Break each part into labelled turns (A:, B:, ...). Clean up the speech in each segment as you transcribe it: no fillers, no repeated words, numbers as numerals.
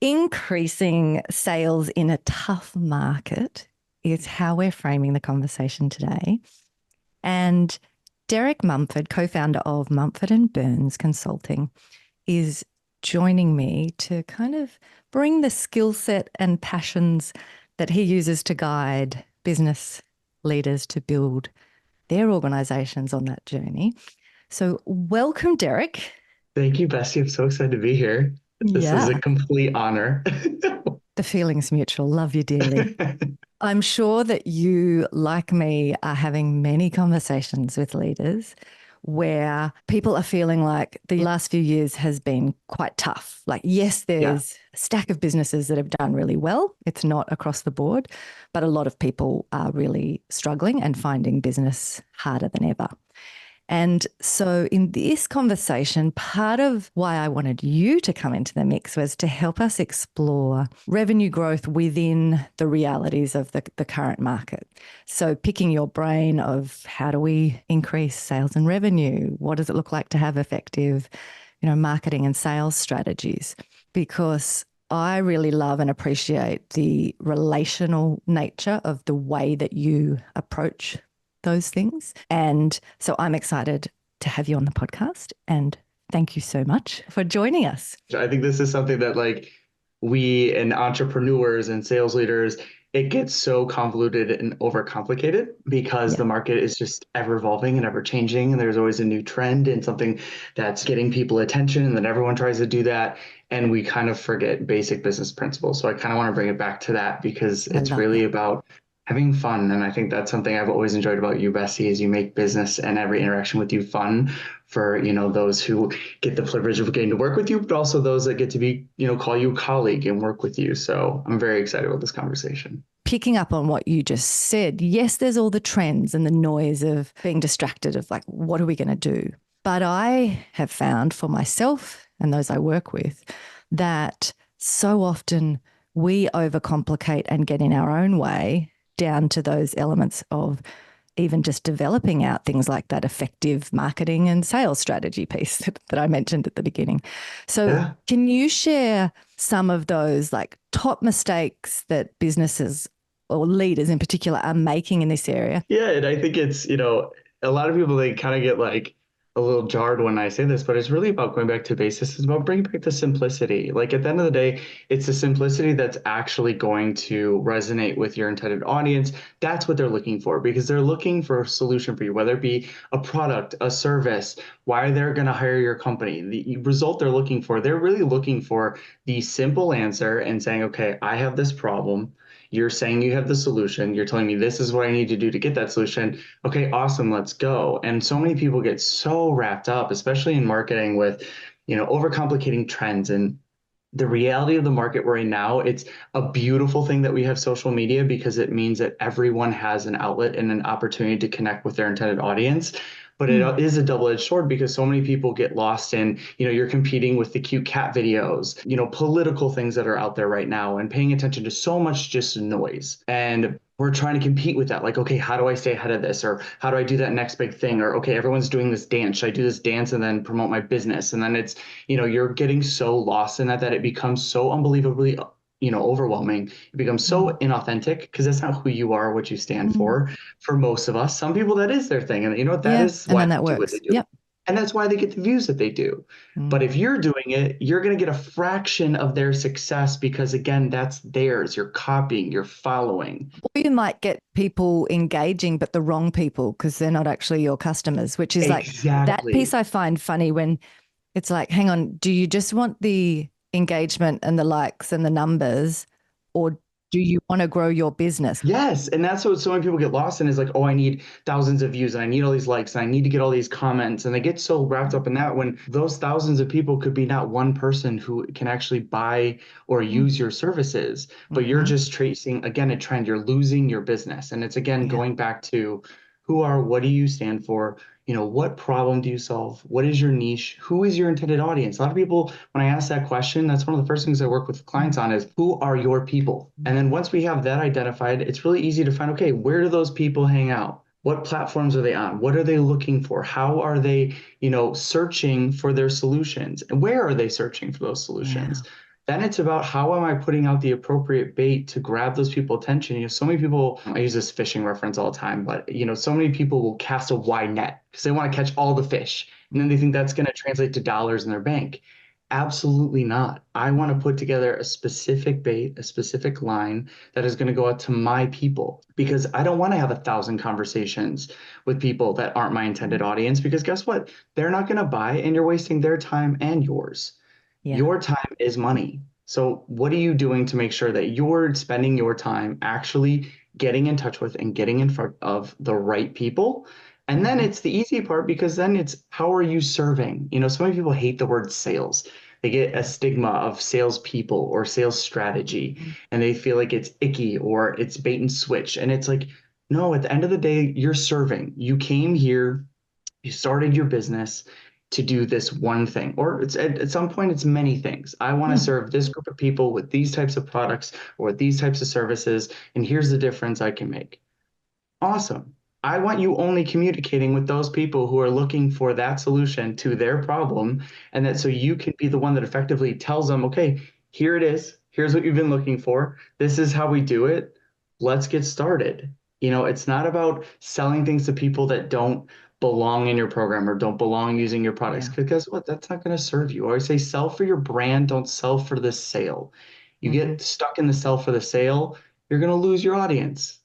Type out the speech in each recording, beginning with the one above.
A: Increasing sales in a tough market is how we're framing the conversation today. And Derek Mumford, co-founder of Mumford and Burns Consulting, is joining me to kind of bring the skill set and passions that he uses to guide business leaders to build their organizations on that journey. So welcome, Derek.
B: Thank you, Bessie. I'm so excited to be here. This is a
A: Yeah,
B: complete honor.
A: the feeling's mutual. Love you dearly. I'm sure that you, like me, are having many conversations with leaders where people are feeling like the last few years has been quite tough. Like, yes,
B: Yeah.
A: there's a stack of businesses that have done really well. It's not across the board, but a lot of people are really struggling and finding business harder than ever. And so, in this conversation, part of why I wanted you to come into the mix was to help us explore revenue growth within the realities of the current market. So, picking your brain of how do we increase sales and revenue? What does it look like to have effective, marketing and sales strategies? Because I really love and appreciate the relational nature of the way that you approach those things. And so I'm excited to have you on the podcast. And thank you so much for joining us.
B: I think this is something that we and entrepreneurs and sales leaders, it gets so convoluted and overcomplicated because
A: Yeah,
B: the market is just ever evolving and ever changing. And there's always a new trend and something that's getting people attention. And then everyone tries to do that. And we kind of forget basic business principles. So I kind of want to bring it back to that because
A: I
B: it's
A: love
B: really
A: that.
B: about having fun. And I think that's something I've always enjoyed about you, Bessie, is you make business and every interaction with you fun for, those who get the privilege of getting to work with you, but also those that get to be, call you a colleague and work with you. So I'm very excited about this conversation.
A: Picking up on what you just said, yes, there's all the trends and the noise of being distracted of like, what are we going to do? But I have found for myself and those I work with that so often we overcomplicate and get in our own way down to those elements of even just developing out things like that effective marketing and sales strategy piece that I mentioned at the beginning. So,
B: Yeah.
A: can you share some of those like top mistakes that businesses or leaders in particular are making in this area?
B: Yeah, and I think it's, a lot of people they kind of get a little jarred when I say this, but it's really about going back to basics. It's about bringing back the simplicity. Like at the end of the day, it's the simplicity that's actually going to resonate with your intended audience. That's what they're looking for because they're looking for a solution for you, whether it be a product, a service, why they're going to hire your company. The result they're looking for, they're really looking for the simple answer and saying, okay, I have this problem. You're saying you have the solution. You're telling me this is what I need to do to get that solution. Okay, awesome, let's go. And so many people get so wrapped up, especially in marketing with, overcomplicating trends and the reality of the market we're in now. It's a beautiful thing that we have social media because it means that everyone has an outlet and an opportunity to connect with their intended audience. But it
A: Mm.
B: is a double-edged sword because so many people get lost in, you're competing with the cute cat videos, political things that are out there right now and paying attention to so much just noise. And we're trying to compete with that. Like, okay, how do I stay ahead of this? Or how do I do that next big thing? Or, okay, everyone's doing this dance. Should I do this dance and then promote my business? And then it's, you're getting so lost in that it becomes so unbelievably, overwhelming. It becomes so
A: Mm.
B: inauthentic because that's not who you are, what you stand
A: Mm.
B: for most of us. Some people that is their thing. And you know what? That
A: Yeah.
B: is
A: And
B: why
A: then
B: they
A: that
B: do what they
A: works.
B: do.
A: Yep.
B: And that's why they get the views that they do. But if
A: Mm.
B: you're doing it, you're going to get a fraction of their success because, again, that's theirs. You're copying, you're following.
A: Or you might get people engaging, but the wrong people because they're not actually your customers, which is like that piece
B: Exactly.
A: I find funny when it's like, hang on, do you just want the engagement and the likes and the numbers, or do you want to grow your business?
B: Yes, and that's what so many people get lost in is like, oh, I need thousands of views and I need all these likes and I need to get all these comments. And they get so wrapped up in that when those thousands of people could be not one person who can actually buy or use your services, but you're
A: Mm-hmm.
B: just tracing again a trend. You're losing your business. And it's again
A: Yeah.
B: going back to what do you stand for? What problem do you solve? What is your niche? Who is your intended audience? A lot of people, when I ask that question, that's one of the first things I work with clients on is who are your people? And then once we have that identified, it's really easy to find, okay, where do those people hang out? What platforms are they on? What are they looking for? How are they, searching for their solutions? And where are they searching for those
A: Yeah.
B: solutions? Then it's about how am I putting out the appropriate bait to grab those people's attention. So many people, I use this fishing reference all the time, but so many people will cast a wide net because they want to catch all the fish. And then they think that's going to translate to dollars in their bank. Absolutely not. I want to put together a specific bait, a specific line that is going to go out to my people, because I don't want to have 1,000 conversations with people that aren't my intended audience, because guess what? They're not going to buy, and you're wasting their time and yours.
A: Yeah.
B: Your time is money. So what are you doing to make sure that you're spending your time actually getting in touch with and getting in front of the right people? And then it's the easy part, because then it's how are you serving? So many people hate the word sales. They get a stigma of salespeople or sales strategy, and they feel like it's icky or it's bait and switch. And it's like, no, at the end of the day, you're serving. You came here, you started your business to do this one thing, or it's at some point it's many things. I want to serve this group of people with these types of products or with these types of services, and here's the difference I can make. Awesome. I want you only communicating with those people who are looking for that solution to their problem, and that so you can be the one that effectively tells them, okay, here it is. Here's what you've been looking for. This is how we do it. Let's get started. It's not about selling things to people that don't belong in your program or don't belong using your products. Because guess what? That's not going to serve you. I always say sell for your brand, don't sell for the sale. You get stuck in the sell for the sale, you're going to lose your audience.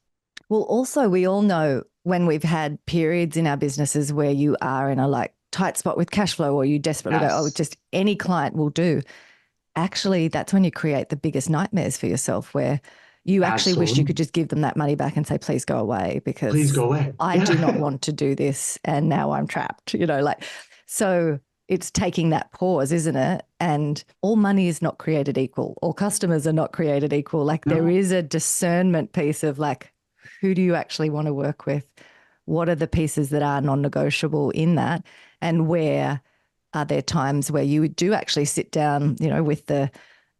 A: Well, also, we all know when we've had periods in our businesses where you are in a tight spot with cash flow, or you desperately go, oh, just any client will do. Actually, that's when you create the biggest nightmares for yourself, where you actually wish you could just give them that money back and say, please go away, because
B: please go away.
A: I do not want to do this. And now I'm trapped, so it's taking that pause, isn't it? And all money is not created equal. All customers are not created equal. There is a discernment piece of who do you actually want to work with? What are the pieces that are non-negotiable in that? And where are there times where you do actually sit down, with the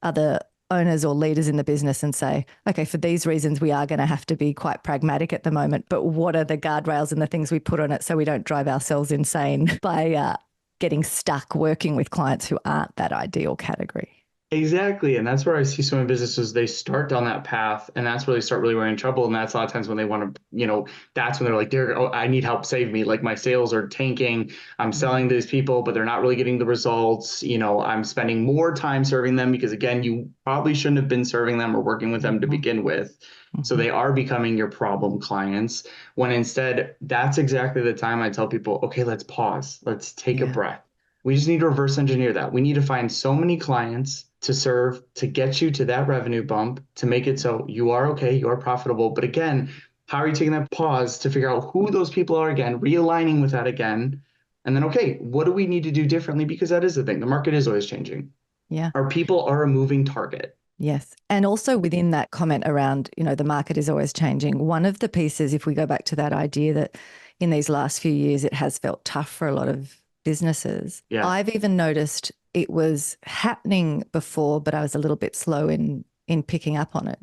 A: other owners or leaders in the business and say, okay, for these reasons, we are going to have to be quite pragmatic at the moment, but what are the guardrails and the things we put on it so we don't drive ourselves insane by getting stuck working with clients who aren't that ideal category?
B: Exactly. And that's where I see so many businesses, they start down that path, and that's where they start really running trouble. And that's a lot of times when they want to, that's when they're like, Derek, oh, I need help, save me. My sales are tanking. I'm selling to these people, but they're not really getting the results. I'm spending more time serving them because, again, you probably shouldn't have been serving them or working with them to begin with. So they are becoming your problem clients, when instead that's exactly the time I tell people, okay, let's pause. Let's take a breath. We just need to reverse engineer that. We need to find so many clients to serve, to get you to that revenue bump, to make it so you are okay, you are profitable. But again, how are you taking that pause to figure out who those people are again, realigning with that again? And then, okay, what do we need to do differently? Because that is the thing. The market is always changing.
A: Yeah.
B: Our people are a moving target.
A: Yes. And also within that comment around, the market is always changing. One of the pieces, if we go back to that idea that in these last few years, it has felt tough for a lot of businesses. Yeah. I've even noticed it was happening before, but I was a little bit slow in picking up on it.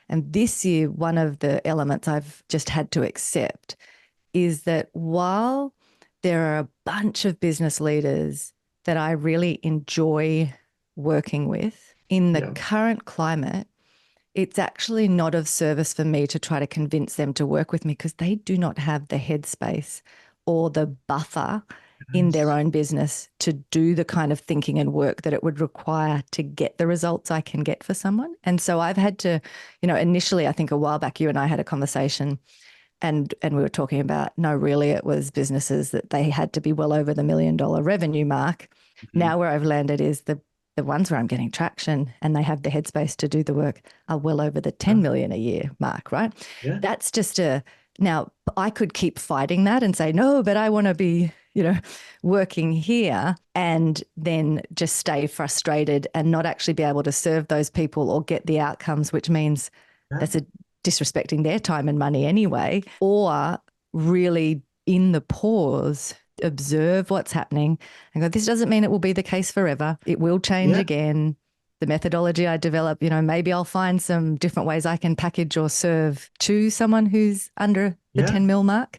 A: And this year, one of the elements I've just had to accept is that while there are a bunch of business leaders that I really enjoy working with, in the current climate, it's actually not of service for me to try to convince them to work with me, because they do not have the headspace or the buffer in their own business to do the kind of thinking and work that it would require to get the results I can get for someone. And so I've had to, initially, I think a while back, you and I had a conversation and we were talking about, no, really, it was businesses that they had to be well over the $1 million revenue mark. Now where I've landed is the ones where I'm getting traction and they have the headspace to do the work are well over the 10 million a year mark, right? Yeah. That's just now I could keep fighting that and say, no, but I want to be, working here, and then just stay frustrated and not actually be able to serve those people or get the outcomes, which means that's disrespecting their time and money anyway, or really in the pause, observe what's happening and go, this doesn't mean it will be the case forever. It will change again. The methodology I develop, maybe I'll find some different ways I can package or serve to someone who's under the 10 mil mark.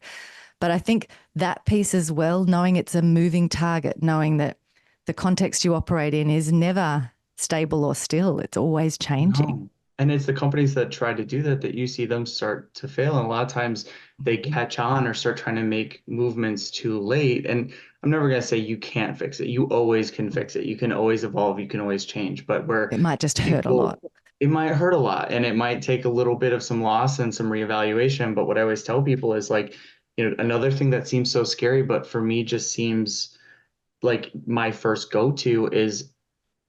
A: But I think that piece as well, knowing it's a moving target, knowing that the context you operate in is never stable or still. It's always changing.
B: No. And it's the companies that try to do that that you see them start to fail. And a lot of times they catch on or start trying to make movements too late. And I'm never going to say you can't fix it. You always can fix it. You can always evolve. You can always change. But where
A: It might just hurt a
B: people,
A: lot.
B: it might hurt a lot and it might take a little bit of some loss and some reevaluation. But what I always tell people is like, another thing that seems so scary, but for me just seems like my first go-to is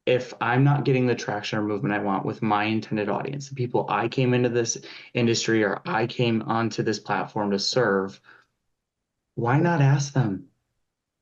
B: if I'm not getting the traction or movement I want with my intended audience, the people I came into this industry or I came onto this platform to serve, why not ask them?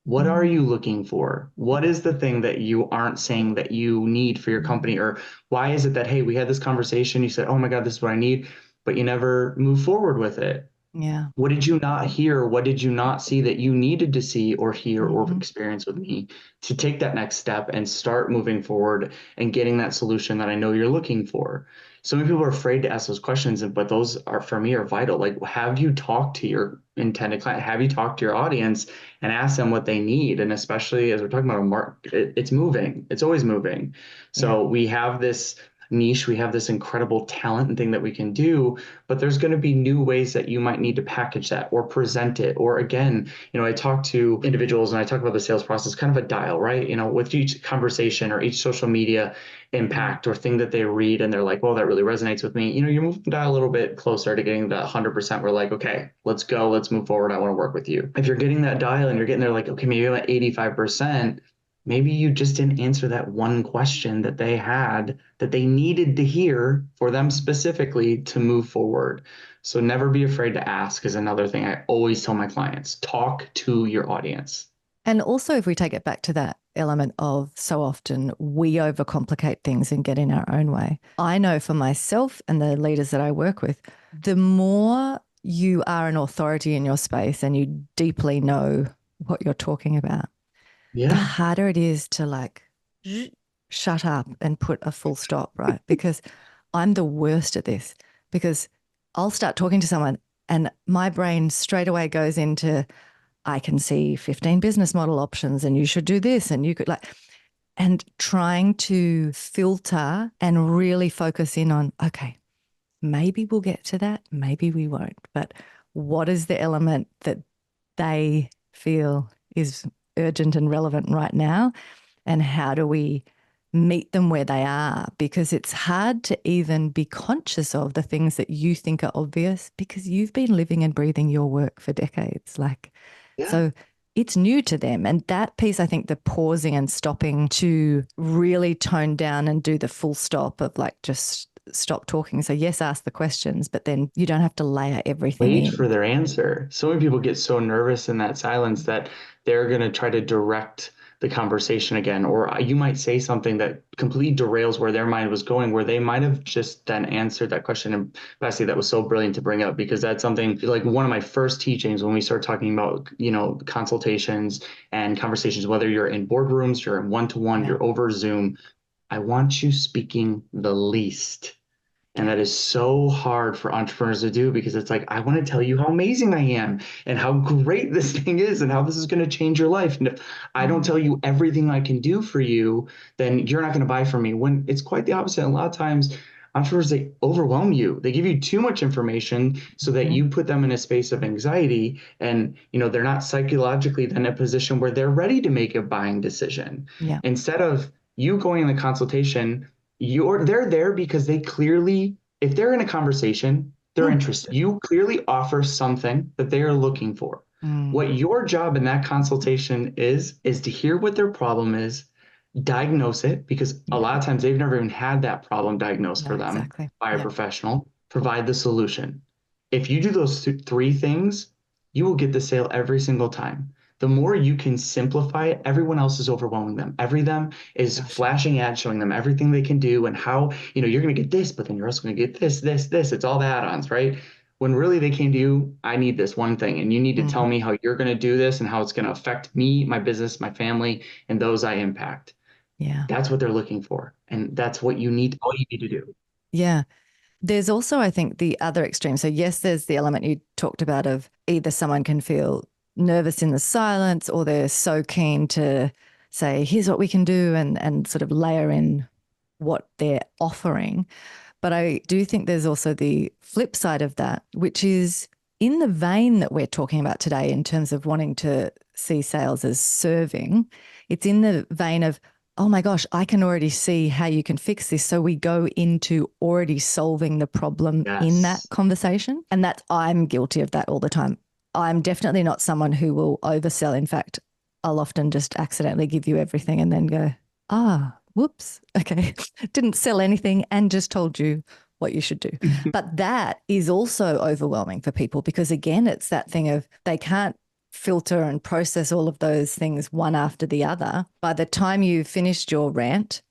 B: What are you looking for? What is the thing that you aren't saying that you need for your company? Or why is it that, hey, we had this conversation, you said, oh my God, this is what I need, but you never move forward with it?
A: Yeah.
B: What did you not hear? What did you not see that you needed to see or hear or experience with me to take that next step and start moving forward and getting that solution that I know you're looking for? So many people are afraid to ask those questions, but those are for me are vital. Like, have you talked to your intended client? Have you talked to your audience and asked them what they need? And especially as we're talking about a market, it's moving. It's always moving. So we have this niche, we have this incredible talent and thing that we can do, but there's going to be new ways that you might need to package that or present it. Or again, I talk to individuals and I talk about the sales process, kind of a dial, right? With each conversation or each social media impact or thing that they read and they're like, well, that really resonates with me. You're moving the dial a little bit closer to getting that 100%. We're like, okay, let's go, let's move forward. I want to work with you. If you're getting that dial and you're getting there like, okay, maybe you're at 85%, maybe you just didn't answer that one question that they had that they needed to hear for them specifically to move forward. So never be afraid to ask is another thing I always tell my clients. Talk to your audience.
A: And also, if we take it back to that element of so often we overcomplicate things and get in our own way. I know for myself and the leaders that I work with, the more you are an authority in your space and you deeply know what you're talking about, the harder it is to like shut up and put a full stop, right? Because I'm the worst at this, because I'll start talking to someone and my brain straight away goes into, I can see 15 business model options and you should do this and you could and trying to filter and really focus in on, okay, maybe we'll get to that, maybe we won't, but what is the element that they feel is urgent and relevant right now? And how do we meet them where they are? Because it's hard to even be conscious of the things that you think are obvious because you've been living and breathing your work for decades. So it's new to them. And that piece, I think the pausing and stopping to really tone down and do the full stop of just stop talking. So yes, ask the questions, but then you don't have to layer everything
B: Wait
A: in.
B: for their answer. So many people get so nervous in that silence that they're going to try to direct the conversation again, or you might say something that completely derails where their mind was going, where they might have just then answered that question. And Bessie, that was so brilliant to bring up because that's something like one of my first teachings when we start talking about, consultations and conversations, whether you're in boardrooms, you're in one-to-one, you're over Zoom. I want you speaking the least. And that is so hard for entrepreneurs to do because it's like, I want to tell you how amazing I am and how great this thing is and how this is going to change your life. And if I don't tell you everything I can do for you, then you're not going to buy from me. When it's quite the opposite. A lot of times entrepreneurs, they overwhelm you. They give you too much information so that you put them in a space of anxiety and, they're not psychologically then in a position where they're ready to make a buying decision.
A: Yeah.
B: Instead of you going in the consultation, they're there because they clearly, if they're in a conversation, they're interested. You clearly offer something that they are looking for. What your job in that consultation is to hear what their problem is, diagnose it, because a lot of times they've never even had that problem diagnosed for them by a professional, provide the solution. If you do those three things, you will get the sale every single time. The more you can simplify it, everyone else is overwhelming them. Them is flashing ads showing them everything they can do and how, you're going to get this, but then you're also going to get this, this, this. It's all the add-ons, right? When really they came to you, I need this one thing, and you need to tell me how you're going to do this and how it's going to affect me, my business, my family, and those I impact.
A: Yeah.
B: That's what they're looking for. And that's what all you need to do.
A: Yeah. There's also, I think, the other extreme. So yes, there's the element you talked about of either someone can feel nervous in the silence or they're so keen to say, here's what we can do and sort of layer in what they're offering. But I do think there's also the flip side of that, which is in the vein that we're talking about today in terms of wanting to see sales as serving. It's in the vein of, oh my gosh, I can already see how you can fix this. So we go into already solving the problem in that
B: Yes.
A: conversation. And that I'm guilty of that all the time. I'm definitely not someone who will oversell. In fact, I'll often just accidentally give you everything and then go, whoops, okay, didn't sell anything and just told you what you should do. But that is also overwhelming for people because, again, it's that thing of they can't filter and process all of those things one after the other. By the time you've finished your rant,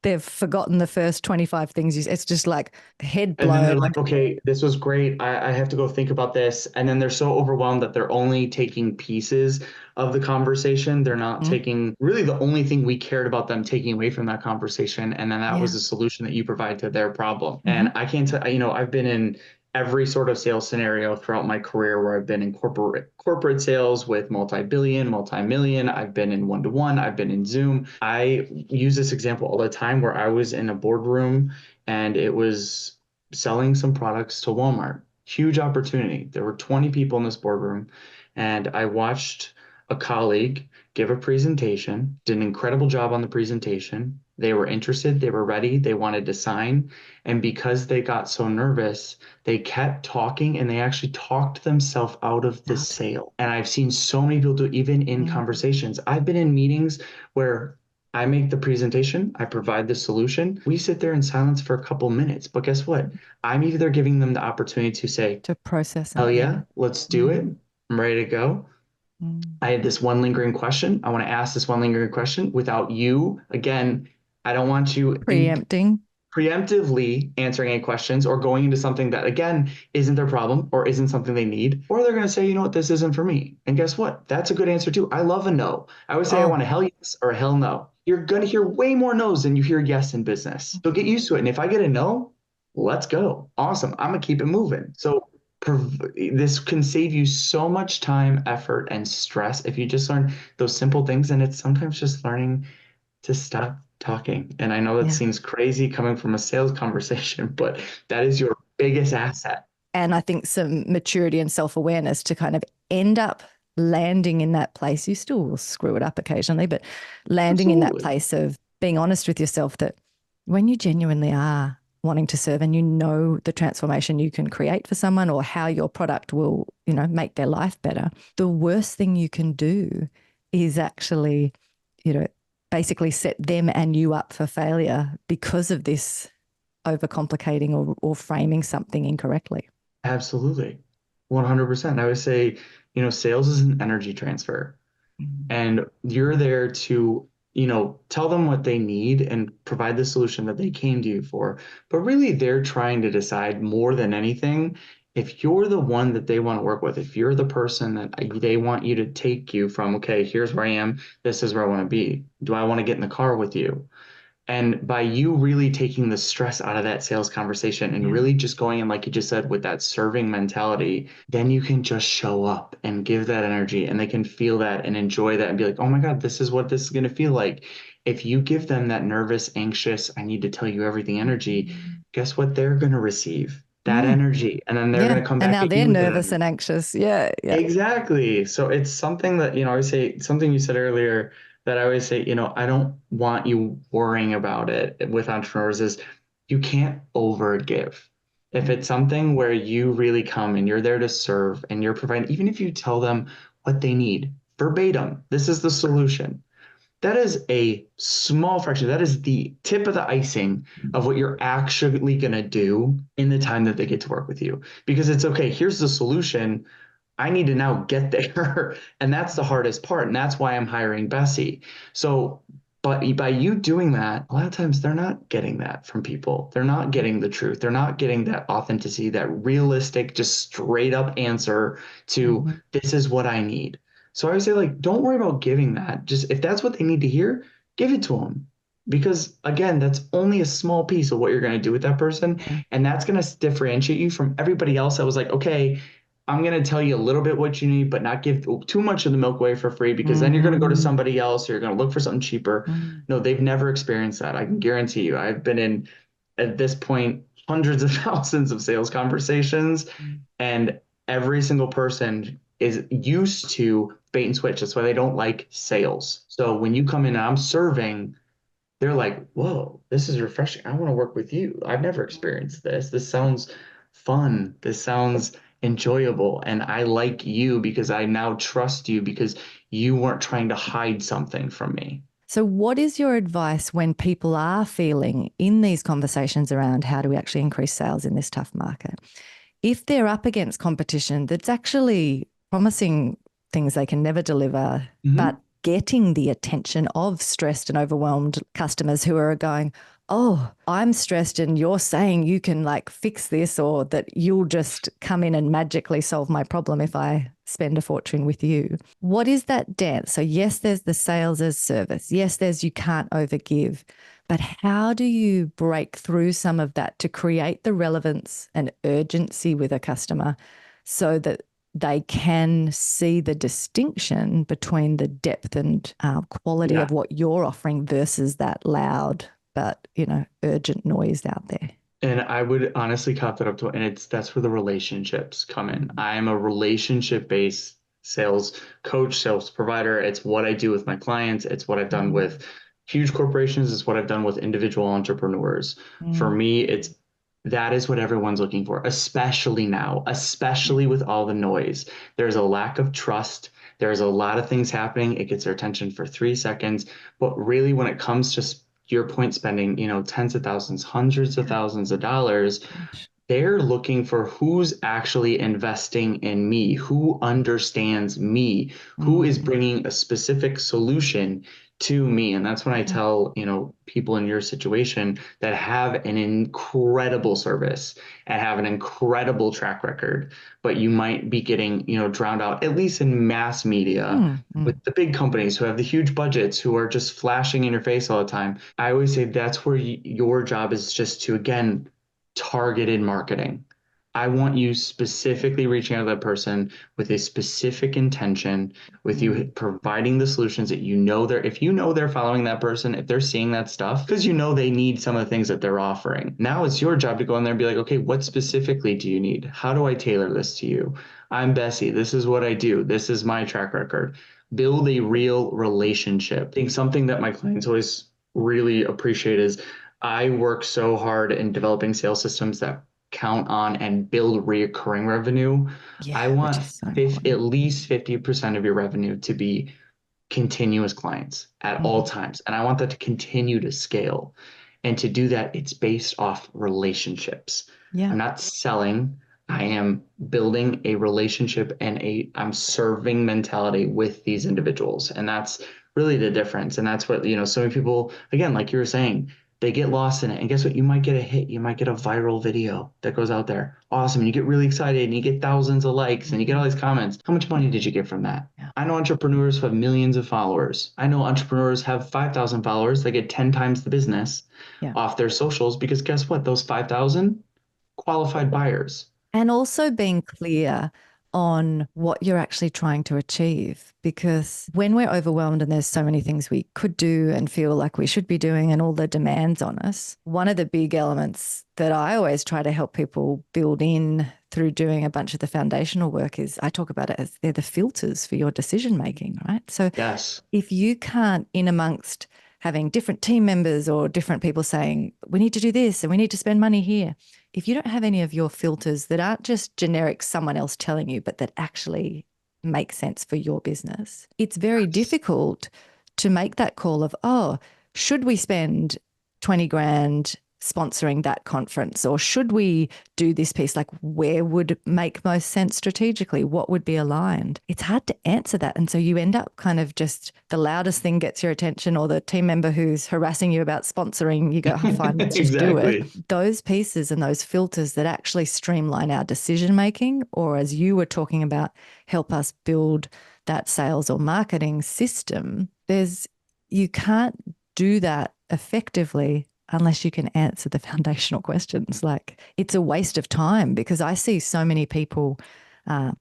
A: they've forgotten the first 25 things you said. It's just like head
B: And then they're
A: blown.
B: like, okay, this was great. I have to go think about this. And then they're so overwhelmed that they're only taking pieces of the conversation. They're not taking really the only thing we cared about them taking away from that conversation. And then that was
A: Yeah.
B: the solution that you provide to their problem.
A: Mm-hmm.
B: And I can't tell, I've been in every sort of sales scenario throughout my career where I've been in corporate sales with multi-billion, multi-million. I've been in one-to-one. I've been in Zoom. I use this example all the time where I was in a boardroom and it was selling some products to Walmart. Huge opportunity. There were 20 people in this boardroom, and I watched a colleague give a presentation, did an incredible job on the presentation. They were interested, they were ready, they wanted to sign. And because they got so nervous, they kept talking and they actually talked themselves out of the sale. And I've seen so many people do even in conversations. I've been in meetings where I make the presentation, I provide the solution. We sit there in silence for a couple minutes, but guess what? I'm either giving them the opportunity to say,
A: To process
B: hell
A: it.
B: yeah, let's do it. I'm ready to go. I had this one lingering question. I want to ask this one lingering question without you. Again, I don't want you
A: Preempting.
B: preemptively answering any questions or going into something that, again, isn't their problem or isn't something they need. Or they're going to say, you know what, this isn't for me. And guess what? That's a good answer too. I love a no. I always say I want a hell yes or a hell no. You're going to hear way more no's than you hear yes in business. So get used to it. And if I get a no, let's go. Awesome. I'm going to keep it moving. So this can save you so much time, effort, and stress if you just learn those simple things. And it's sometimes just learning to stop talking. And I know that seems crazy coming from a sales conversation, but that is your biggest asset.
A: And I think some maturity and self-awareness to kind of end up landing in that place. You still will screw it up occasionally, but landing in that place of being honest with yourself that when you genuinely are wanting to serve and you know the transformation you can create for someone or how your product will, make their life better, the worst thing you can do is actually, basically set them and you up for failure because of this overcomplicating or framing something incorrectly.
B: Absolutely. 100%. I would say, sales is an energy transfer and you're there to, tell them what they need and provide the solution that they came to you for. But really, they're trying to decide more than anything. If you're the one that they want to work with, if you're the person that they want you to take you from, okay, here's where I am, this is where I want to be. Do I want to get in the car with you? And by you really taking the stress out of that sales conversation and really just going in, like you just said, with that serving mentality, then you can just show up and give that energy and they can feel that and enjoy that and be like, oh my God, this is what this is going to feel like. If you give them that nervous, anxious, I need to tell you everything energy, guess what they're going to receive? That energy. And then they're going to come
A: And
B: back
A: now
B: at
A: they're
B: you with that
A: nervous
B: energy.
A: and anxious. Yeah.
B: Exactly. So it's something that, I would say something you said earlier that I always say, I don't want you worrying about it with entrepreneurs is you can't over give. If it's something where you really come and you're there to serve and you're providing, even if you tell them what they need verbatim, this is the solution. That is a small fraction. That is the tip of the icing of what you're actually going to do in the time that they get to work with you. Because it's okay, here's the solution. I need to now get there. And that's the hardest part. And that's why I'm hiring Bessi. So, but by you doing that, a lot of times they're not getting that from people. They're not getting the truth. They're not getting that authenticity, that realistic, just straight up answer to this is what I need. So I would say, like, don't worry about giving that. Just if that's what they need to hear, give it to them. Because again, that's only a small piece of what you're going to do with that person. And that's going to differentiate you from everybody else that was like, okay, I'm going to tell you a little bit what you need, but not give too much of the milk away for free, because then you're going to go to
A: Mm-hmm.
B: somebody else. Or you're going to look for something cheaper. No, they've never experienced that. I can guarantee you. I've been in, at this point, hundreds of thousands of sales conversations, and every single person is used to bait and switch. That's why they don't like sales. So when you come in and I'm serving, they're like, whoa, this is refreshing. I want to work with you. I've never experienced this. This sounds fun. This sounds enjoyable. And I like you because I now trust you because you weren't trying to hide something from me.
A: So, what is your advice when people are feeling in these conversations around how do we actually increase sales in this tough market? If they're up against competition that's actually promising things they can never deliver, but
B: Mhm.
A: getting the attention of stressed and overwhelmed customers who are going, oh, I'm stressed and you're saying you can like fix this, or that you'll just come in and magically solve my problem if I spend a fortune with you. What is that dance? So yes, there's the sales as service. Yes, there's you can't overgive. But how do you break through some of that to create the relevance and urgency with a customer so that they can see the distinction between the depth and quality
B: Yeah.
A: of what you're offering versus that loud but, urgent noise out there?
B: And I would honestly cop that up to, and that's where the relationships come in. I am a relationship based sales coach, sales provider. It's what I do with my clients. It's what I've done
A: Mm,
B: with huge corporations. It's what I've done with individual entrepreneurs. For
A: mm,
B: me, that is what everyone's looking for, especially now, especially with all the noise. There's a lack of trust. There's a lot of things happening. It gets their attention for 3 seconds. But really, when it comes to your point, spending, tens of thousands, hundreds of thousands of dollars,
A: gosh.
B: they're looking for who's actually investing in me, who understands me, who is
A: Mm,
B: bringing a specific solution to me. And that's when I
A: yeah.
B: tell, people in your situation that have an incredible service and have an incredible track record, but you might be getting, drowned out, at least in mass media,
A: Mm,
B: with
A: mm,
B: the big companies who have the huge budgets, who are just flashing in your face all the time. I always say that's where your job is, just to, again, targeted marketing. I want you specifically reaching out to that person with a specific intention, with you
A: mm,
B: providing the solutions that if you know they're following that person, if they're seeing that stuff, because they need some of the things that they're offering. Now it's your job to go in there and be like, okay, what specifically do you need? How do I tailor this to you? I'm Bessie. This is what I do. This is my track record. Build a real relationship. I think something that my clients always really appreciate is I work so hard in developing sales systems that count on and build recurring revenue. I
A: yeah, which
B: want
A: is so
B: at
A: important.
B: least 50% of your revenue to be continuous clients at all
A: Mm,
B: times. And I want that to continue to scale. And to do that, it's based off relationships.
A: yeah.
B: I'm not selling. I am building a relationship and I'm serving mentality with these individuals. And that's really the difference. And that's what, so many people, again, like you were saying, they get lost in it. And guess what? You might get a hit. You might get a viral video that goes out there. Awesome. And you get really excited and you get thousands of likes and you get all
A: Mm,
B: these comments. How much money did you get from that?
A: yeah.
B: I know entrepreneurs who have millions of followers. I know entrepreneurs have 5,000 followers. They get 10 times the business
A: Yeah.
B: off their socials, because guess what? Those 5,000 qualified buyers.
A: And also being clear on what you're actually trying to achieve. Because when we're overwhelmed and there's so many things we could do and feel like we should be doing and all the demands on us, one of the big elements that I always try to help people build in through doing a bunch of the foundational work is I talk about it as they're the filters for your decision making, right? So
B: Yes.
A: if you can't, in amongst having different team members or different people saying, we need to do this and we need to spend money here, if you don't have any of your filters that aren't just generic someone else telling you, but that actually make sense for your business, it's very
B: Yes.
A: difficult to make that call of, oh, should we spend 20 grand sponsoring that conference, or should we do this piece? Like, where would make most sense strategically? What would be aligned? It's hard to answer that. And so you end up kind of just the loudest thing gets your attention, or the team member who's harassing you about sponsoring, you go, oh, fine, let's just do it.
B: Exactly.
A: Those pieces and those filters that actually streamline our decision making, or as you were talking about, help us build that sales or marketing system, you can't do that effectively unless you can answer the foundational questions. Like, it's a waste of time, because I see so many people uh,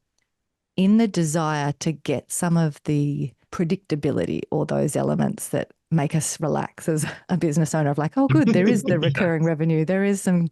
A: in the desire to get some of the predictability or those elements that make us relax as a business owner of like, oh, good, there is the recurring revenue. There is some,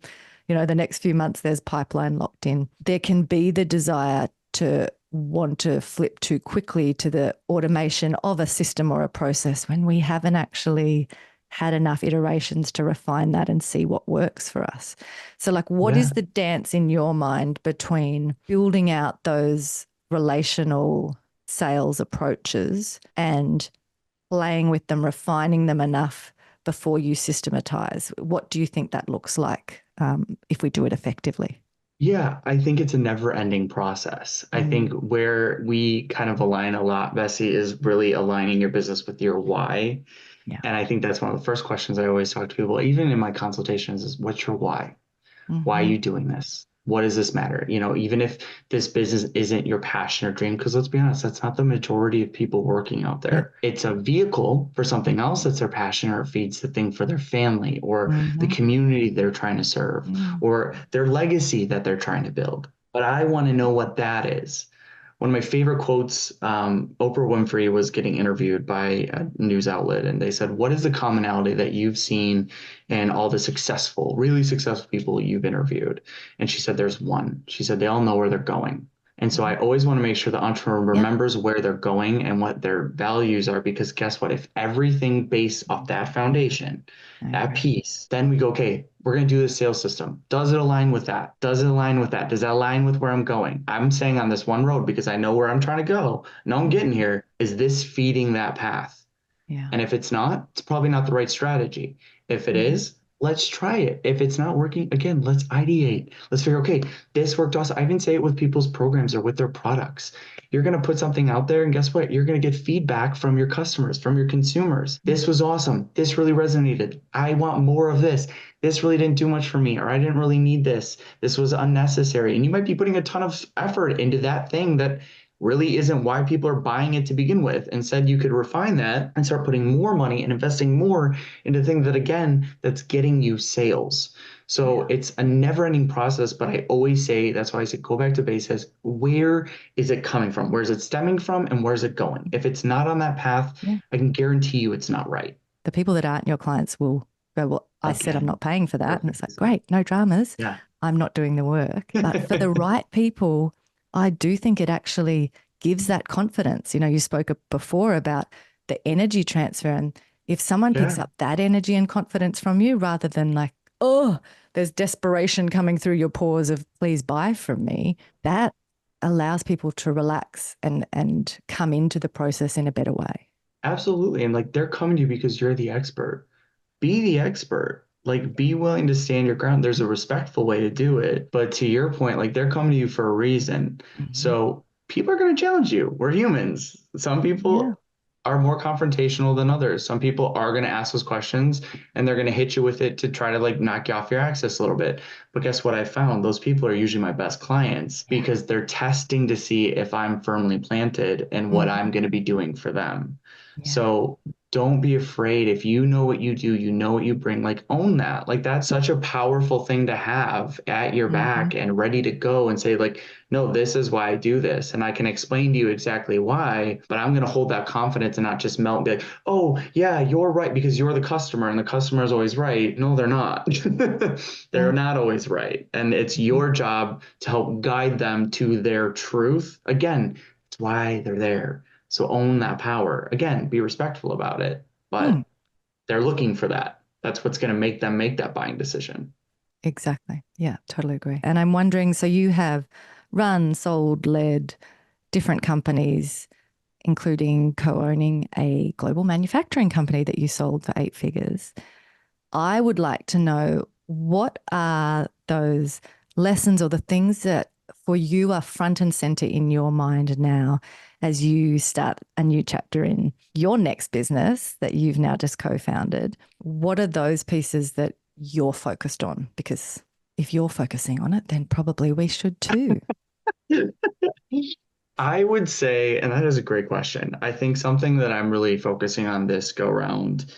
A: the next few months there's pipeline locked in. There can be the desire to want to flip too quickly to the automation of a system or a process when we haven't actually had enough iterations to refine that and see what works for us. So like, what is the dance in your mind between building out those relational sales approaches and playing with them, refining them enough before you systematize? What do you think that looks like if we do it effectively?
B: Yeah, I think it's a never-ending process. I think where we kind of align a lot, Bessie, is really aligning your business with your why.
A: Yeah.
B: And I think that's one of the first questions I always talk to people, even in my consultations, is what's your why? Why are you doing this? What does this matter? Even if this business isn't your passion or dream, because let's be honest, that's not the majority of people working out there.
A: Yeah.
B: It's a vehicle for something else that's their passion, or it feeds the thing for their family or the community they're trying to serve or their legacy that they're trying to build. But I want to know what that is. One of my favorite quotes, Oprah Winfrey was getting interviewed by a news outlet, and they said, what is the commonality that you've seen in all the successful, really successful people you've interviewed? And she said, there's one. She said, they all know where they're going. And so I always want to make sure the entrepreneur remembers where they're going and what their values are, because guess what? If everything based off that foundation, that piece, then we go, okay, we're going to do this sales system. Does it align with that? Does it align with that? Does that align with where I'm going? I'm saying on this one road because I know where I'm trying to go. No, I'm getting here. Is this feeding that path?
A: Yeah.
B: And if it's not, it's probably not the right strategy. If it is, let's try it. If it's not working, again, let's ideate. Let's figure, okay, this worked also. I even say it with people's programs or with their products. You're going to put something out there, and guess what? You're going to get feedback from your customers, from your consumers. This was awesome. This really resonated. I want more of this. This really didn't do much for me, or I didn't really need this. This was unnecessary. And you might be putting a ton of effort into that thing that really isn't why people are buying it to begin with. Instead, you could refine that and start putting more money and investing more into things that, again, that's getting you sales. So it's a never-ending process, but I always say, that's why I say, go back to basics. Where is it coming from? Where is it stemming from? And where's it going? If it's not on that path, I can guarantee you it's not right.
A: The people that aren't your clients will go, well, I said I'm not paying for that. And it's like, great, no dramas.
B: Yeah.
A: I'm not doing the work. But for the right people, I do think it actually gives that confidence. You spoke before about the energy transfer. And if someone picks up that energy and confidence from you rather than like, oh, there's desperation coming through your pores of please buy from me, that allows people to relax and come into the process in a better way.
B: Absolutely. And like they're coming to you because you're the expert. Be the expert. Like be willing to stand your ground. There's a respectful way to do it. But to your point, like they're coming to you for a reason. So people are going to challenge you. We're humans. Some people are more confrontational than others. Some people are going to ask those questions and they're going to hit you with it to try to like knock you off your axis a little bit. But guess what I found? Those people are usually my best clients because they're testing to see if I'm firmly planted and what I'm going to be doing for them. So don't be afraid. If you know what you do, you know what you bring, like own that. Like that's such a powerful thing to have at your back and ready to go and say like, no, this is why I do this. And I can explain to you exactly why, but I'm going to hold that confidence and not just melt and be like, oh yeah, you're right because you're the customer and the customer is always right. No, they're not. They're not always right. And it's your job to help guide them to their truth. Again, it's why they're there. So own that power. Again, be respectful about it, but they're looking for that. That's what's going to make them make that buying decision.
A: Exactly. Yeah, totally agree. And I'm wondering, so you have run, sold, led different companies, including co-owning a global manufacturing company that you sold for 8 figures. I would like to know, what are those lessons or the things that for you are front and center in your mind now as you start a new chapter in your next business that you've now just co-founded? What are those pieces that you're focused on? Because if you're focusing on it, then probably we should too.
B: I would say, and that is a great question. I think something that I'm really focusing on this go round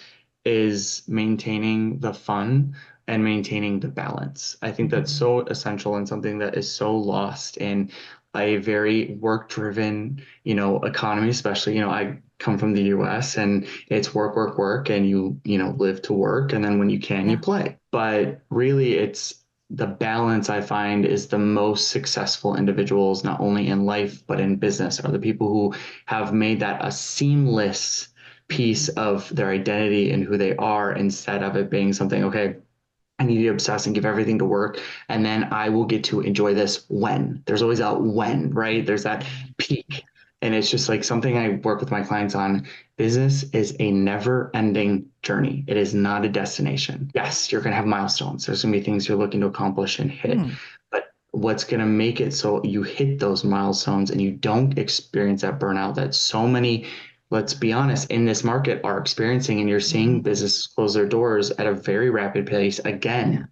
B: is maintaining the fun and maintaining the balance. I think that's so essential and something that is so lost in a very work-driven, economy, especially, I come from the US and it's work, work, work, and you live to work. And then when you can, you
A: Yeah.
B: play. But really, it's the balance I find is the most successful individuals, not only in life, but in business, are the people who have made that a seamless piece of their identity and who they are instead of it being something, okay, I need to obsess and give everything to work. And then I will get to enjoy this when. There's always a when, right? There's that peak. And it's just like something I work with my clients on. Business is a never ending journey. It is not a destination. Yes, you're going to have milestones. There's going to be things you're looking to accomplish and hit. But what's going to make it so you hit those milestones and you don't experience that burnout that so many, let's be honest, in this market are experiencing, and you're seeing businesses close their doors at a very rapid pace again.
A: Yeah.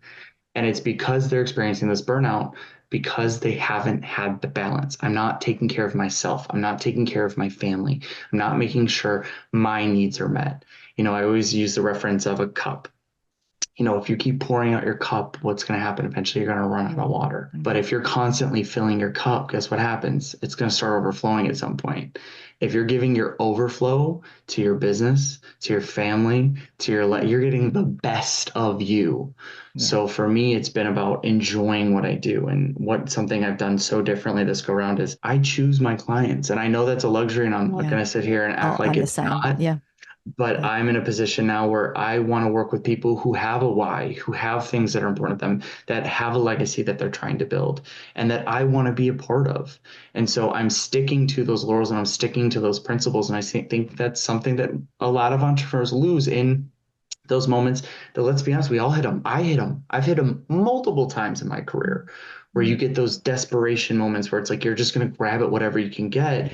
B: And it's because they're experiencing this burnout because they haven't had the balance. I'm not taking care of myself. I'm not taking care of my family. I'm not making sure my needs are met. I always use the reference of a cup. If you keep pouring out your cup, what's going to happen? Eventually, you're going to run out of water. But if you're constantly filling your cup, guess what happens? It's going to start overflowing at some point. If you're giving your overflow to your business, to your family, to you're getting the best of you.
A: Yeah.
B: So for me, it's been about enjoying what I do. And something I've done so differently this go around is I choose my clients. And I know that's a luxury, and I'm not going to sit here and act like
A: I'm the
B: it's
A: same.
B: not.
A: Yeah.
B: But I'm in a position now where I want to work with people who have a why, who have things that are important to them, that have a legacy that they're trying to build, and that I want to be a part of. And so I'm sticking to those laurels and I'm sticking to those principles. And I think that's something that a lot of entrepreneurs lose in those moments that, let's be honest, we all hit them. I hit them. I've hit them multiple times in my career, where you get those desperation moments where it's like you're just going to grab at whatever you can get.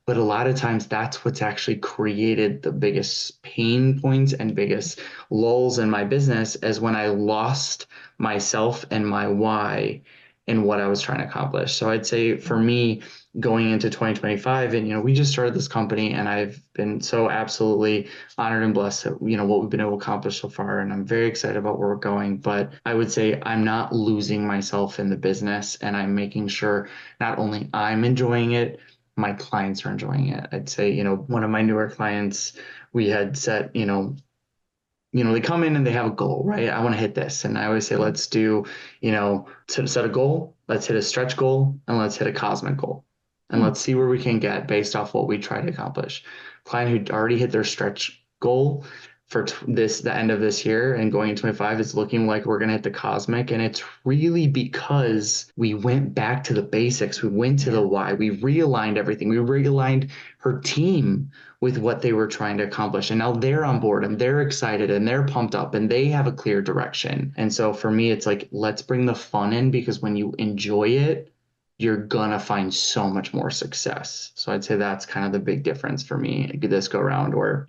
B: But a lot of times that's what's actually created the biggest pain points and biggest lulls in my business, is when I lost myself and my why in what I was trying to accomplish. So I'd say for me, going into 2025, and we just started this company, and I've been so absolutely honored and blessed at what we've been able to accomplish so far, and I'm very excited about where we're going. But I would say I'm not losing myself in the business, and I'm making sure not only I'm enjoying it, my clients are enjoying it. I'd say, one of my newer clients, we had set, they come in and they have a goal, right? I want to hit this. And I always say, let's do, to set a goal, let's hit a stretch goal, and let's hit a cosmic goal. And let's see where we can get based off what we try to accomplish. Client who already hit their stretch goal for the end of this year and going into 25, it's looking like we're going to hit the cosmic. And it's really because we went back to the basics. We went to the why. We realigned everything. We realigned her team with what they were trying to accomplish. And now they're on board and they're excited and they're pumped up and they have a clear direction. And so for me, it's like, let's bring the fun in, because when you enjoy it, you're gonna find so much more success. So I'd say that's kind of the big difference for me this go around, where,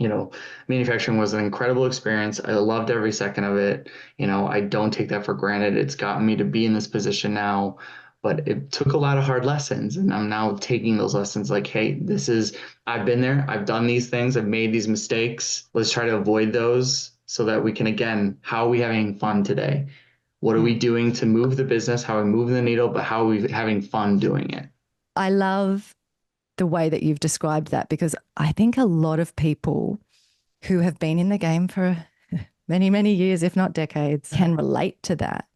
B: manufacturing was an incredible experience. I loved every second of it. I don't take that for granted. It's gotten me to be in this position now, but it took a lot of hard lessons. And I'm now taking those lessons like, hey, I've been there. I've done these things. I've made these mistakes. Let's try to avoid those so that we can, again, how are we having fun today? What are we doing to move the business? How are we moving the needle, but how are we having fun doing it?
A: I love the way that you've described that, because I think a lot of people who have been in the game for many, many years, if not decades, can relate to that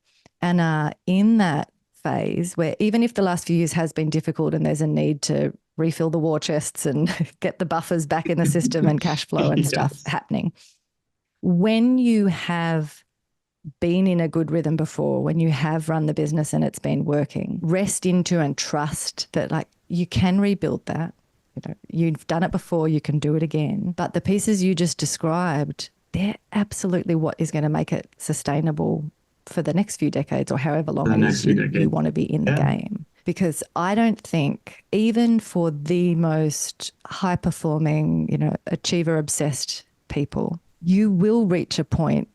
A: and are in that phase where, even if the last few years has been difficult and there's a need to refill the war chests and get the buffers back in the system and cash flow and stuff happening, when you have been in a good rhythm before, when you have run the business and it's been working, rest into and trust that, like, you can rebuild that. You've done it before, you can do it again. But the pieces you just described, they're absolutely what is going to make it sustainable for the next few decades, or however long it is you want to be in the game. Because I don't think, even for the most high performing, achiever obsessed people, you will reach a point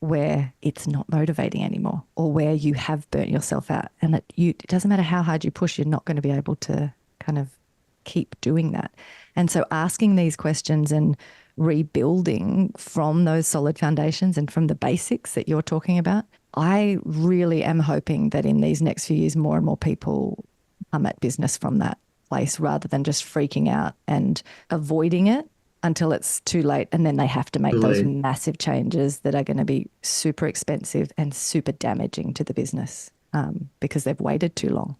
A: where it's not motivating anymore, or where you have burnt yourself out, and it doesn't matter how hard you push, you're not going to be able to kind of keep doing that. And so asking these questions and rebuilding from those solid foundations and from the basics that you're talking about, I really am hoping that in these next few years, more and more people come at business from that place rather than just freaking out and avoiding it until it's too late. And then they have to make those massive changes that are going to be super expensive and super damaging to the business because they've waited too long.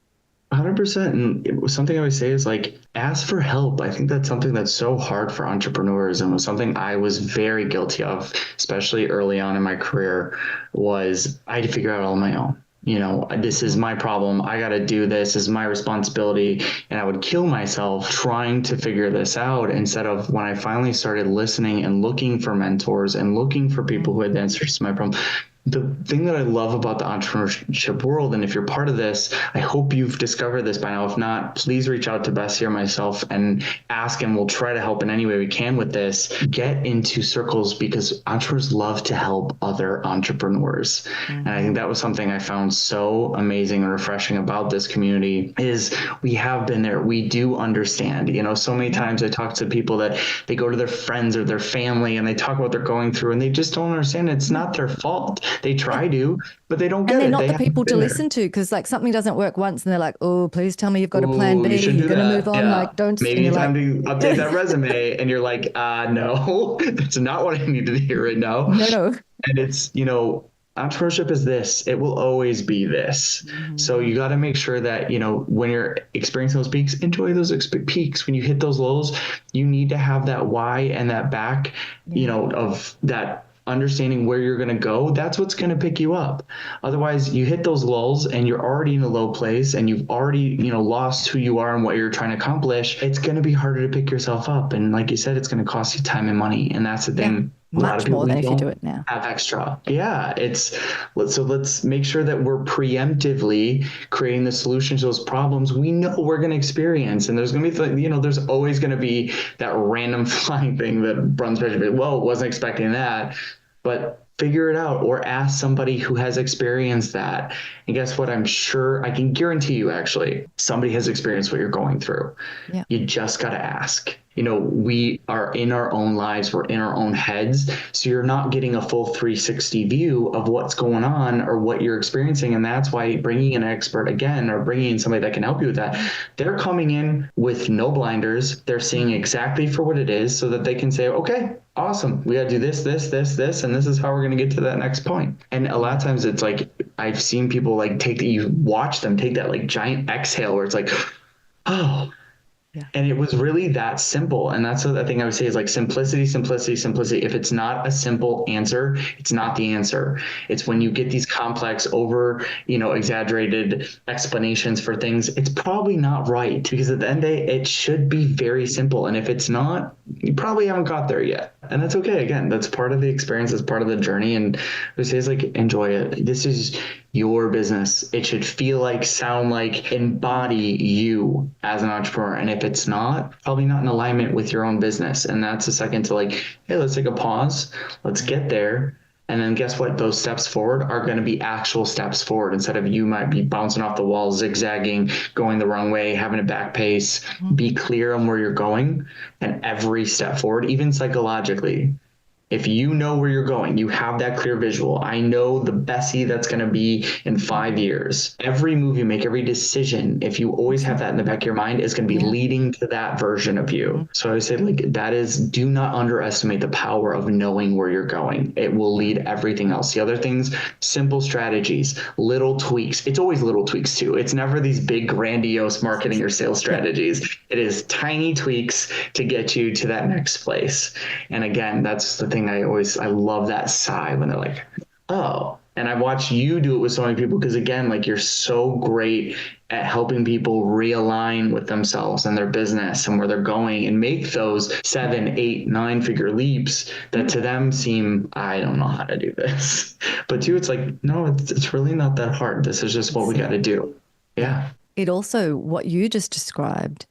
B: 100%. And something I always say is like, ask for help. I think that's something that's so hard for entrepreneurs, and was something I was very guilty of, especially early on in my career, was I had to figure out all on my own. You know, this is my problem. I got to do this. This is my responsibility. And I would kill myself trying to figure this out, instead of when I finally started listening and looking for mentors and looking for people who had answers to my problem. The thing that I love about the entrepreneurship world, and if you're part of this, I hope you've discovered this by now. If not, please reach out to Bessi or myself and ask, and we'll try to help in any way we can with this. Get into circles, because entrepreneurs love to help other entrepreneurs. And I think that was something I found so amazing and refreshing about this community, is we have been there. We do understand. You know, so many times I talk to people that they go to their friends or their family and they talk about what they're going through, and they just don't understand. It's not their fault. They try to, but they don't get it.
A: And they're not the people to listen to, because like something doesn't work once and they're like, oh, please tell me you've got a plan B. You're going to move on. Yeah. Like, don't.
B: Maybe time to update that resume. And you're like, no, that's not what I need to hear right now.
A: No. And
B: it's, you know, entrepreneurship is this. It will always be this. So you got to make sure that, you know, when you're experiencing those peaks, enjoy those peaks. When you hit those lows, you need to have that why and that back, you know, of that understanding where you're going to go. That's what's going to pick you up. Otherwise, you hit those lulls and you're already in a low place and you've already, you know, lost who you are and what you're trying to accomplish. It's going to be harder to pick yourself up. And like you said, it's going to cost you time and money. And that's the thing.
A: Much more than if you do it now.
B: Have extra. Yeah. Let's make sure that we're preemptively creating the solution to those problems we know we're going to experience. And there's going to be, you know, there's always going to be that random flying thing that runs by you. Whoa, wasn't expecting that. But figure it out, or ask somebody who has experienced that. And guess what? I'm sure, I can guarantee you, actually, somebody has experienced what you're going through. Yeah. You just got to ask. You know, we are in our own lives, we're in our own heads. So you're not getting a full 360 view of what's going on or what you're experiencing. And that's why bringing an expert again, or bringing in somebody that can help you with that, they're coming in with no blinders. They're seeing exactly for what it is, so that they can say, okay, awesome. We got to do this, this, this, this, and this is how we're going to get to that next point. And a lot of times it's like, I've seen people like you watch them take that like giant exhale where it's like, oh. Yeah. And it was really that simple. And that's the thing I would say is like simplicity, simplicity, simplicity. If it's not a simple answer, it's not the answer. It's when you get these complex, over, you know, exaggerated explanations for things, it's probably not right, because at the end of the day, it should be very simple. And if it's not, you probably haven't got there yet. And that's okay. Again, that's part of the experience. That's part of the journey. And I would say is like, enjoy it. This is your business. It should feel like, sound like, embody you as an entrepreneur. And if it's not, probably not in alignment with your own business. And that's a second to like, hey, let's take a pause. Let's get there. And then guess what? Those steps forward are going to be actual steps forward, instead of you might be bouncing off the wall, zigzagging, going the wrong way, having a back pace. Be clear on where you're going, and every step forward, even psychologically. If you know where you're going, you have that clear visual. I know the Bessi that's going to be in 5 years. Every move you make, every decision, if you always have that in the back of your mind, is going to be leading to that version of you. So I would say, like, that is, do not underestimate the power of knowing where you're going. It will lead everything else. The other things, simple strategies, little tweaks. It's always little tweaks too. It's never these big grandiose marketing or sales strategies. It is tiny tweaks to get you to that next place. And again, that's the thing I love that sigh when they're like, oh. And I watch you do it with so many people, because again, like, you're so great at helping people realign with themselves and their business and where they're going, and make those 7, 8, 9-figure leaps that to them seem, I don't know how to do this. But to you, it's like, no, it's really not that hard. This is just what we got to do. Yeah.
A: It also, what you just described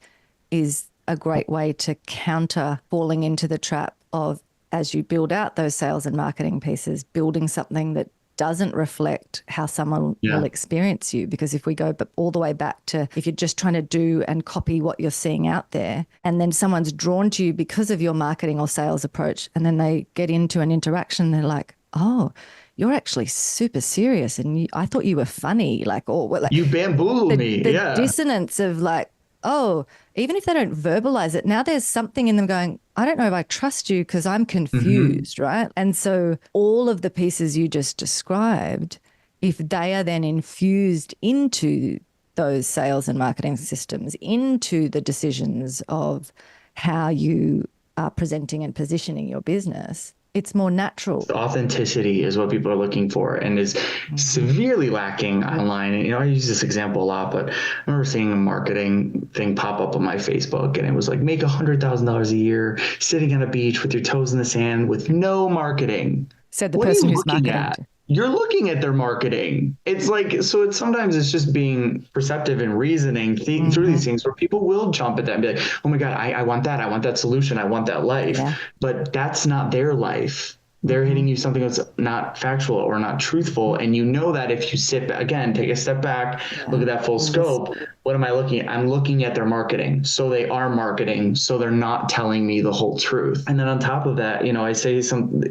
A: is a great way to counter falling into the trap of, as you build out those sales and marketing pieces, building something that doesn't reflect how someone will experience you. Because if we go all the way back to, if you're just trying to do and copy what you're seeing out there, and then someone's drawn to you because of your marketing or sales approach, and then they get into an interaction, they're like, oh, you're actually super serious, and I thought you were funny, like, or like
B: You bamboozled me.
A: the
B: Yeah.
A: dissonance of like, oh, even if they don't verbalize it, now there's something in them going, I don't know if I trust you because I'm
B: Hmm.
A: confused, right? And so all of the pieces you just described, if they are then infused into those sales and marketing systems, into the decisions of how you are presenting and positioning your business, it's more natural.
B: Authenticity is what people are looking for and is
A: Mm-hmm.
B: severely lacking online. And, I use this example a lot, but I remember seeing a marketing thing pop up on my Facebook, and it was like, make $100,000 a year sitting on a beach with your toes in the sand with no marketing.
A: Said the
B: What are you
A: person who's
B: looking
A: marketing
B: at?
A: to.
B: You're looking at their marketing. It's like, so it's sometimes it's just being perceptive and reasoning through
A: Mm-hmm.
B: these things where people will jump at that and be like, oh my God, I want that. I want that solution. I want that life.
A: Yeah.
B: But that's not their life. They're
A: Mm-hmm.
B: hitting you something that's not factual or not truthful. And you know that if you sit back, again, take a step back, look
A: Yeah.
B: at that full scope. What am I looking at? I'm looking at their marketing. So they are marketing. So they're not telling me the whole truth. And then on top of that, I say something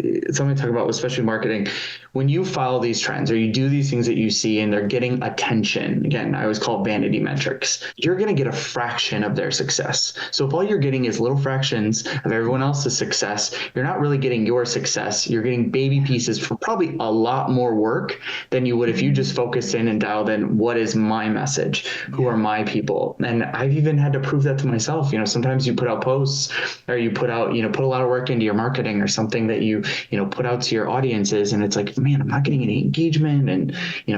B: I talk about, especially marketing. When you follow these trends or you do these things that you see and they're getting attention, again, I always call it vanity metrics, you're going to get a fraction of their success. So if all you're getting is little fractions of everyone else's success, you're not really getting your success. You're getting baby pieces for probably a lot more work than you would if you just focused in and dialed in, what is my message? Who are my people? And I've even had to prove that to myself. Sometimes you put out posts or you put out, put a lot of work into your marketing or something that you put out to your audiences. And it's like, man, I'm not getting any engagement. And,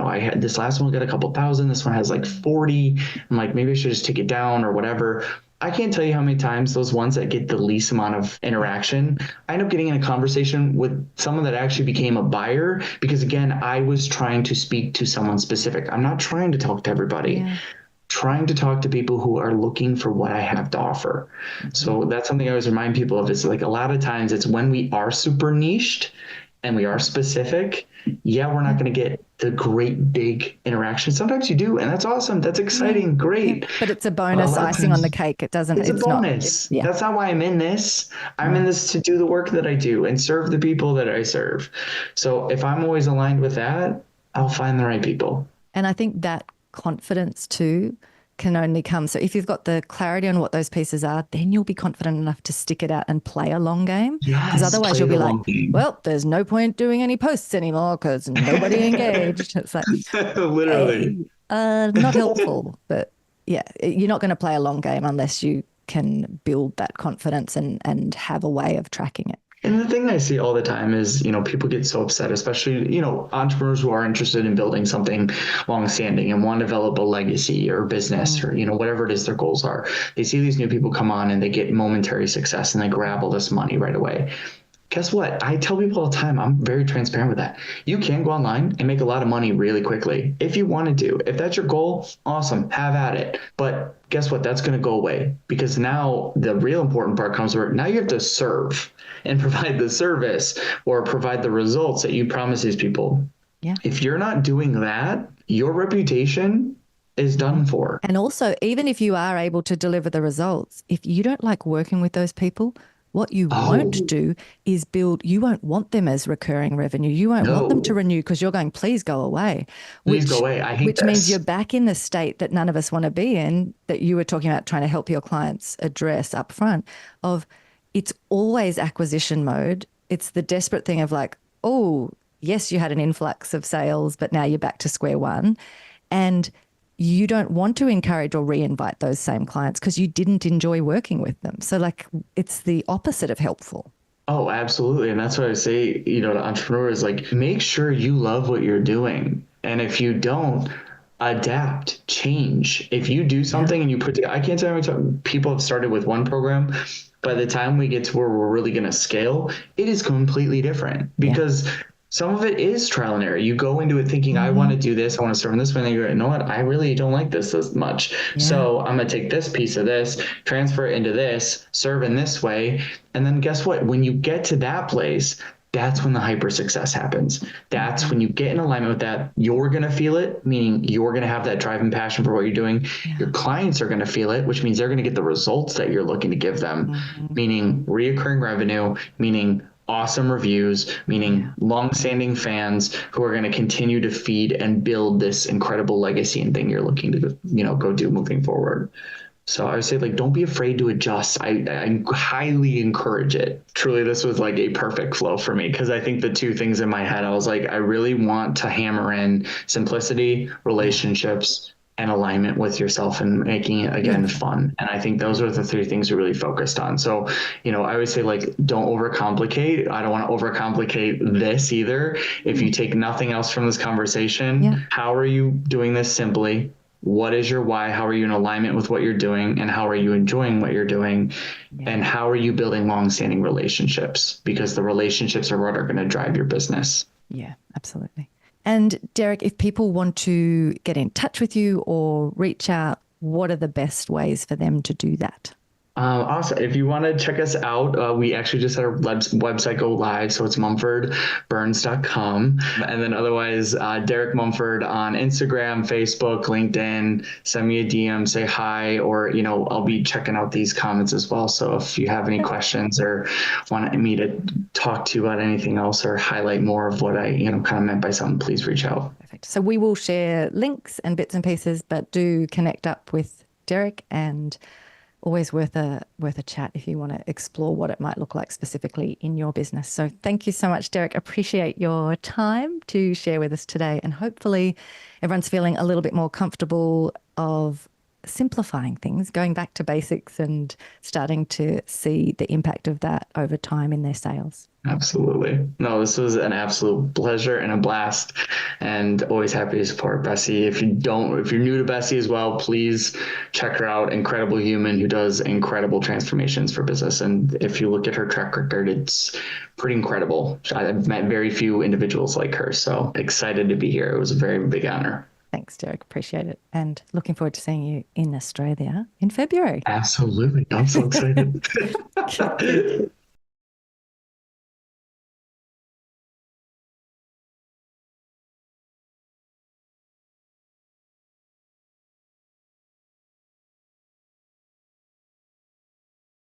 B: I had this last one got a couple thousand. This one has like 40. I'm like, maybe I should just take it down or whatever. I can't tell you how many times those ones that get the least amount of interaction, I end up getting in a conversation with someone that actually became a buyer because, again, I was trying to speak to someone specific. I'm not trying to talk to everybody.
A: Yeah.
B: Trying to talk to people who are looking for what I have to offer. So that's something I always remind people of. Is like a lot of times it's when we are super niched and we are specific, yeah, we're not going to get the great big interaction. Sometimes you do, and that's awesome. That's exciting. Great.
A: But it's a
B: But a
A: bonus
B: lot of
A: icing on the
B: times
A: cake.
B: it's a
A: It's not,
B: bonus.
A: yeah.
B: That's not why I'm in this. I'm in this to do the work that I do and serve the people that I serve. So if I'm always aligned with that, I'll find the right people.
A: And I think that confidence too can only come. So if you've got the clarity on what those pieces are, then you'll be confident enough to stick it out and play a long game. Because
B: Yes,
A: otherwise
B: play
A: you'll be
B: the
A: like,
B: long game.
A: well, there's no point doing any posts anymore because nobody engaged. It's like,
B: Literally.
A: not helpful. But yeah, you're not going to play a long game unless you can build that confidence and have a way of tracking it.
B: And the thing I see all the time is, people get so upset, especially, entrepreneurs who are interested in building something long-standing and want to develop a legacy or business or, whatever it is their goals are. They see these new people come on and they get momentary success and they grab all this money right away. Guess what? I tell people all the time, I'm very transparent with that. You can go online and make a lot of money really quickly if you wanted to. If that's your goal, awesome, have at it. But guess what? That's going to go away because now the real important part comes where now you have to serve and provide the service or provide the results that you promise these people.
A: Yeah.
B: If you're not doing that, your reputation is done for.
A: And also, even if you are able to deliver the results, if you don't like working with those people, what you won't do is you won't want them as recurring revenue. You won't want them to renew because you're going, please go away.
B: Please go away. I hate
A: which
B: this.
A: means you're back in the state that none of us want to be in, that you were talking about trying to help your clients address up front of it's always acquisition mode. It's the desperate thing of like, oh, yes, you had an influx of sales, but now you're back to square one. And you don't want to encourage or re-invite those same clients because you didn't enjoy working with them. So like it's the opposite of helpful.
B: Oh, absolutely. And that's what I say, to entrepreneurs, like make sure you love what you're doing. And if you don't, adapt, change. If you do something and you put together, I can't tell you how many times people have started with one program. By the time we get to where we're really going to scale, it is completely different because some of it is trial and error. You go into it thinking, I want to do this. I want to serve in this way. And then you go, you know what? I really don't like this as much. So I'm going to take this piece of this, transfer it into this, serve in this way. And then guess what? When you get to that place, that's when the hyper success happens. That's when you get in alignment with that. You're going to feel it, meaning you're going to have that drive and passion for what you're doing. Your clients are going to feel it, which means they're going to get the results that you're looking to give them, meaning reoccurring revenue, meaning awesome reviews, meaning long-standing fans who are going to continue to feed and build this incredible legacy and thing you're looking to, go do moving forward. So I would say, like, don't be afraid to adjust. I highly encourage it. Truly, this was like a perfect flow for me, because I think the two things in my head, I was like, I really want to hammer in simplicity, relationships, and alignment with yourself, and making it, again, fun. And I think those are the three things we really focused on. So, I would say, like, don't overcomplicate. I don't want to overcomplicate this either. If you take nothing else from this conversation, how are you doing this simply? What is your why? How are you in alignment with what you're doing? And how are you enjoying what you're doing? And how are you building long-standing relationships? Because the relationships are what are going to drive your business. Yeah,
A: absolutely. And Derek, if people want to get in touch with you or reach out, what are the best ways for them to do that?
B: Awesome. If you want to check us out, we actually just had our website go live. So it's mumfordburns.com. And then otherwise, Derek Mumford on Instagram, Facebook, LinkedIn. Send me a DM, say hi, or, I'll be checking out these comments as well. So if you have any questions or want me to talk to you about anything else or highlight more of what I, kind of meant by something, please reach out.
A: Perfect. So we will share links and bits and pieces, but do connect up with Derek, and always worth a chat if you want to explore what it might look like specifically in your business. So thank you so much, Derek. Appreciate your time to share with us today. And hopefully everyone's feeling a little bit more comfortable of simplifying things, going back to basics and starting to see the impact of that over time in their sales.
B: Absolutely. No, this was an absolute pleasure and a blast, and always happy to support Bessi. If you're new to Bessi as well, please check her out. Incredible human who does incredible transformations for business. And if you look at her track record, it's pretty incredible. I've met very few individuals like her. So excited to be here. It was a very big honor.
A: Thanks, Derek. Appreciate it. And looking forward to seeing you in Australia in February.
B: Absolutely. I'm so excited.